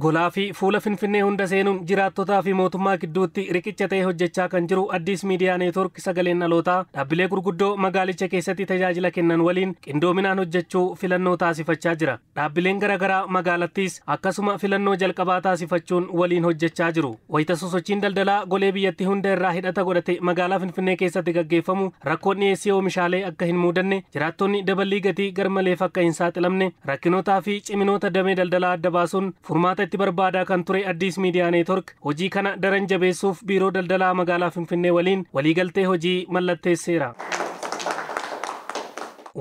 Golaafi fuula Finfinnee hunda seenuun jiraattotaa fi mootummaa gidduutti riqicha ta'ee hojjechaa kan jiru Addis Miidiyaa Neetwork sagaleen dhalootaa dhaabbilee gurguddoo magaalicha keessatti tajaajila kennan waliin qindoominaan hojjechuu filannoo taasifachaa jira. Dhaabbileen garaagaraa magaalattis akkasuma filannoo jalqabaa taasifachuun waliin hojjechaa jiru. Wayita sosochiin daldalaa golee biyyattii hunda irraa hidhata godhate magaalaa Finfinnee keessatti gaggeeffamu rakkoon dhiyeessii oomishaalee akka hin muudanne jiraattonni daballii gatii garmaleef akka hin saaxilamne rakkinootaa fi ciminoota damee daldalaa adda baasuun furmaata itti barbaadaa kan ture Addis Miidiyaa Neetwork hojii kana daran jabeessuuf biiroo daldalaa magaalaa Finfinnee waliin waliigaltee hojii mallatteesseera.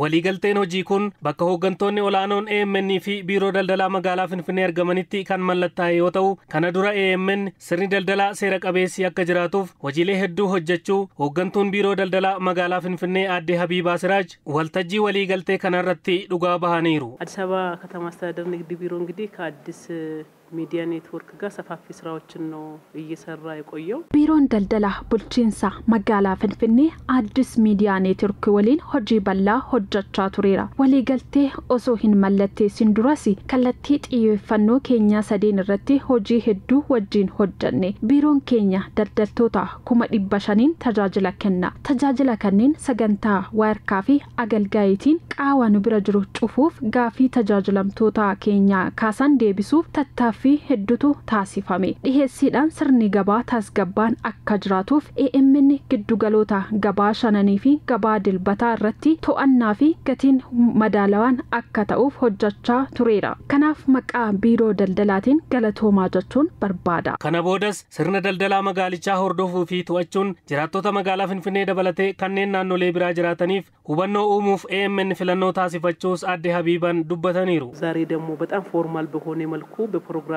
Waliigalteen hojii kun bakka hooggantoonni olaanoon AMN fi biiroo daldalaa magaalaa Finfinnee argamanitti kan mallattaa'e yoo ta'u, kana dura AMN sirni daldalaa seera qabeessi akka jiraatuuf hojiilee hedduu hojjechuu hooggantuun biiroo daldalaa magaalaa Finfinnee aadde Habiibaa Siraaj waltajjii waliigaltee kanarratti dhugaa bahaniiru. አዲስ አበባ ከተማ አስተዳደር ንግድ ቢሮ እንግዲህ ከአዲስ ሚዲያ ኔትወርክ ጋር ሰፋፊ ስራዎችን ነው እየሰራ የቆየው። ቢሮን ደልደላ ቡልቺንሳ መጋላ ፍንፍኔ አዲስ ሚዲያ ኔትወርክ ወሊን ሆጂ በላ ሆጀቻ ቱሬራ ወሊገልቴ ኦሶሂን መለቴ ሲንዱራሲ ከለቲ ጥየፈኖ ኬኛ ሰዴን ረቲ ሆጂ ሄዱ ወጂን ሆጀኔ ቢሮን ኬኛ ደልደልቶታ ኩማ ዲባሻኒን ተጃጅላ ከኒን ሰገንታ ዋርካፊ አገልጋይቲን ቃዋኑ ብረጅሩ ጩፉፍ ጋፊ ተጃጅለምቶታ ኬኛ ካሳን ዴቢሱፍ ተታፊ heddutu taasifame dhiheessiidhaan sirni gabaa taasgabbaan akka jiraatuuf AMN giddugaloota gabaa shananii fi gabaa dilbataa irratti to'annaa fi gatiin madaalawaan akka ta'uuf hojjechaa tureera. Kanaaf maqaa biiroo daldalaatiin galatoomaa jechuun barbaada. Kana boodas sirna daldalaa magaalichaa hordofuu fi to'achuun jiraattota magaalaa Finfinnee dabalatee kanneen naannolee biraa jiraataniif hubannoo uumuuf AMN filannoo taasifachuus aadde Habiibaan dubbataniiru. ዛሬ ደግሞ በጣም ፎርማል በሆነ መልኩ በፕሮግራም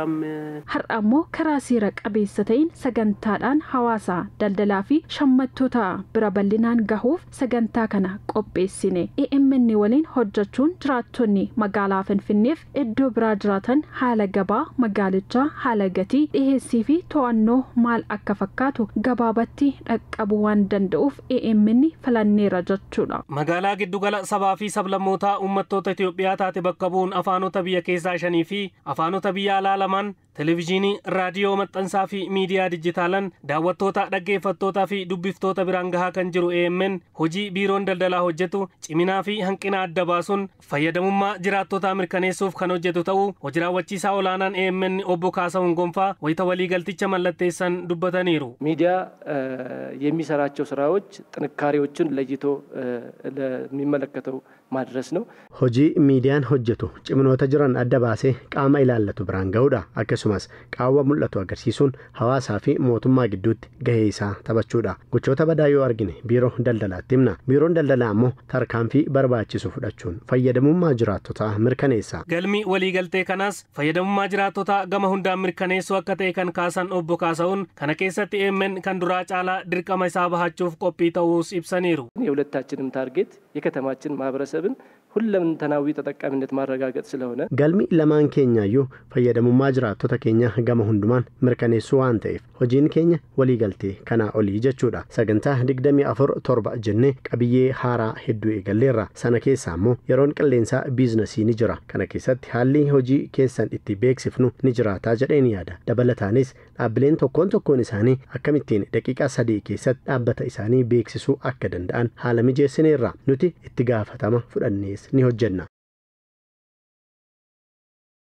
har'ammoo karaa seera qabeessa ta'een sagantaadhaan hawaasa daldalaa fi shammattoota bira bal'inaan gahuuf sagantaa kana qopheessine. AMN waliin hojjechuun jiraattonni magaalaa Finfinneef iddoo biraa jiraatan haala gabaa magaalichaa haala gatii dhiheessii fi to'annoo maal akka fakkaatu gabaabatti dhaqqabuu waan danda'uuf AMN filanneera jechuudha. Magaalaa giddugala sabaa fi sablammootaa uummattoota Itoophiyaa taate bakka bu'uun afaanota biyya keessaa 5 fi afaanota biyya alaa lamaan televiziyoonii, raadiyoo, maxxansaa fi miidiyaa dijitaalaan daawwattoota, dhaggeeffattootaa fi dubbiftoota biraan gahaa kan jiru AMN hojii biiroon daldalaa hojjetu ciminaa fi hanqina adda baasuun fayyadamummaa jiraattotaa mirkaneessuuf kan hojjetu ta'uu hojii raawwachiisaa olaanaan AMN obbo Kaasahuun Gonfaa wayita waliigalticha mallatteessan dubbataniiru. ሚዲያ የሚሰራቸው ስራዎች ጥንካሬዎችን ለይቶ ለሚመለከተው ማድረስ ነው። ሆጂ ሚዲያን ሆጀቱ ጭምኖተ ጅራን አደባሴ ቃማ ኢላለቱ ብራን ገውዳ akkasumas qaawwa mul'atu agarsiisuun hawaasaa fi mootummaa gidduutti gahee isaa taphachuudha. Gochoota badaa yoo argine biiroo daldalaatti himna. Biiroon daldalaa immoo tarkaanfii barbaachisu fudhachuun fayyadamummaa jiraattotaa mirkaneessa. Galmi waliigaltee kanaas fayyadamummaa jiraattotaa gama hundaan mirkaneessuu akka ta'e kan kaasan obbo Kaasahuun kana keessatti AMN kan duraa caalaa dirqama isaa bahachuuf qophii ta'uus ibsaniiru. የሁለታችንም ታርጌት የከተማችን ማህበረሰብን ሁለንተናዊ ተጠቃሚነት ማረጋገጥ ስለሆነ galmi lamaan keenyayyuu fayyadamummaa jiraattota keenya gama hundumaan mirkaneessuu waan ta'eef hojiin keenya waliigaltee kanaa olii jechuudha. Sagantaa 24/7 jennee qabiyyee haaraa hedduu eegalleerra. Sana keessaa immoo yeroon qilleensaa biizinasii ni jira. Kana keessatti haalli hojii keessan itti beeksifnu ni jiraataa jedheen yaada. Dabalataanis dhaabbileen tokkoon isaanii akkamittiin daqiiqaa 3 keessatti dhaabbata isaanii beeksisuu akka danda'an haala mijeessineerra. Nuti itti gaafatama fudhannees ni hojjenna.